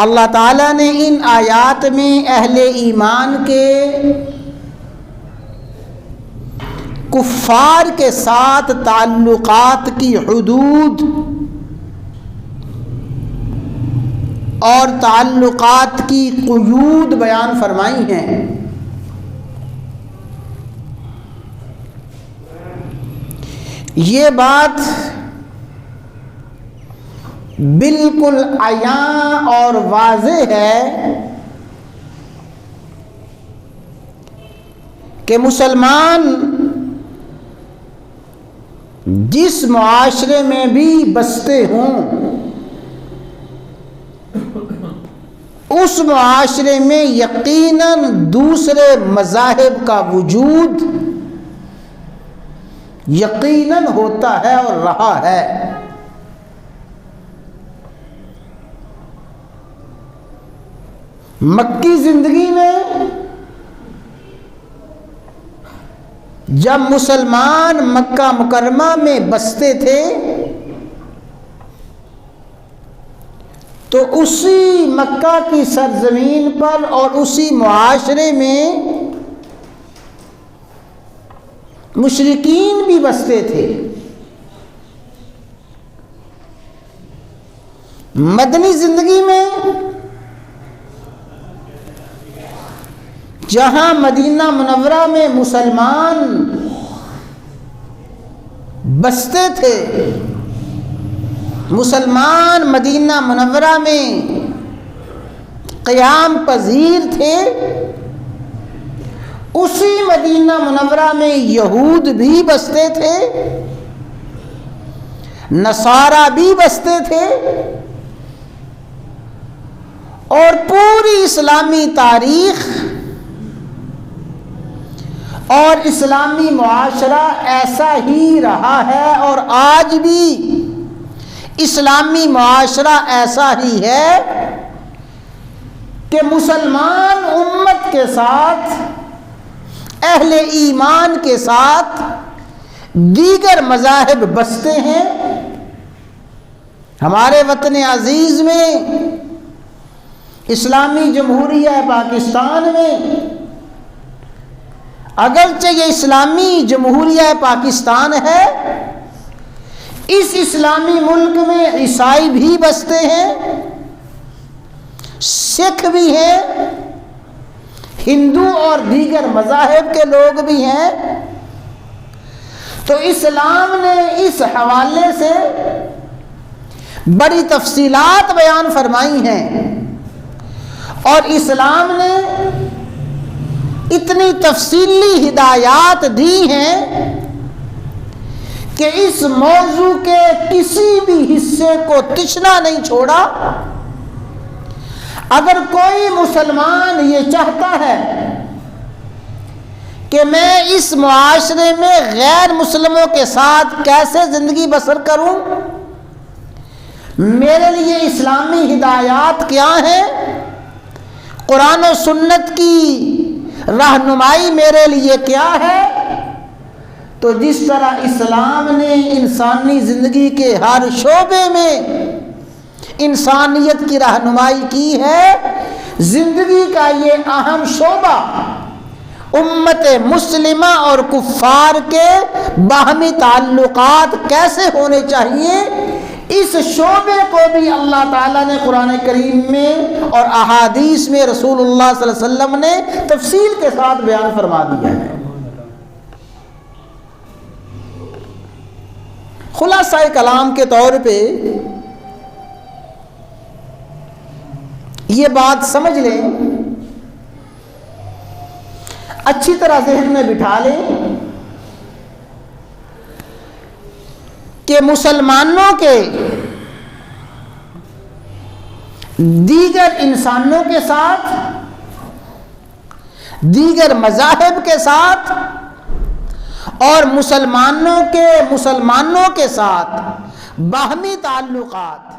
اللہ تعالیٰ نے ان آیات میں اہل ایمان کے کفار کے ساتھ تعلقات کی حدود اور تعلقات کی قیود بیان فرمائی ہیں۔ یہ بات بالکل عیاں اور واضح ہے کہ مسلمان جس معاشرے میں بھی بستے ہوں اس معاشرے میں یقیناً دوسرے مذاہب کا وجود یقیناً ہوتا ہے اور رہا ہے۔ مکی زندگی میں جب مسلمان مکہ مکرمہ میں بستے تھے تو اسی مکہ کی سرزمین پر اور اسی معاشرے میں مشرکین بھی بستے تھے۔ مدنی زندگی میں جہاں مدینہ منورہ میں مسلمان بستے تھے، مسلمان مدینہ منورہ میں قیام پذیر تھے، اسی مدینہ منورہ میں یہود بھی بستے تھے، نصارہ بھی بستے تھے، اور پوری اسلامی تاریخ اور اسلامی معاشرہ ایسا ہی رہا ہے، اور آج بھی اسلامی معاشرہ ایسا ہی ہے کہ مسلمان امت کے ساتھ، اہل ایمان کے ساتھ دیگر مذاہب بستے ہیں۔ ہمارے وطن عزیز میں اسلامی جمہوریہ پاکستان میں اگرچہ یہ اسلامی جمہوریہ پاکستان ہے، اس اسلامی ملک میں عیسائی بھی بستے ہیں، سکھ بھی ہیں، ہندو اور دیگر مذاہب کے لوگ بھی ہیں۔ تو اسلام نے اس حوالے سے بڑی تفصیلات بیان فرمائی ہیں، اور اسلام نے اتنی تفصیلی ہدایات دی ہیں کہ اس موضوع کے کسی بھی حصے کو تشنا نہیں چھوڑا۔ اگر کوئی مسلمان یہ چاہتا ہے کہ میں اس معاشرے میں غیر مسلموں کے ساتھ کیسے زندگی بسر کروں، میرے لیے اسلامی ہدایات کیا ہیں، قرآن و سنت کی رہنمائی میرے لیے کیا ہے، تو جس طرح اسلام نے انسانی زندگی کے ہر شعبے میں انسانیت کی رہنمائی کی ہے، زندگی کا یہ اہم شعبہ امت مسلمہ اور کفار کے باہمی تعلقات کیسے ہونے چاہیے، اس شعبے کو بھی اللہ تعالیٰ نے قرآن کریم میں اور احادیث میں رسول اللہ صلی اللہ علیہ وسلم نے تفصیل کے ساتھ بیان فرما دیا ہے۔ خلاصہ کلام کے طور پہ یہ بات سمجھ لیں، اچھی طرح ذہن میں بٹھا لیں کہ مسلمانوں کے دیگر انسانوں کے ساتھ، دیگر مذاہب کے ساتھ اور مسلمانوں کے ساتھ باہمی تعلقات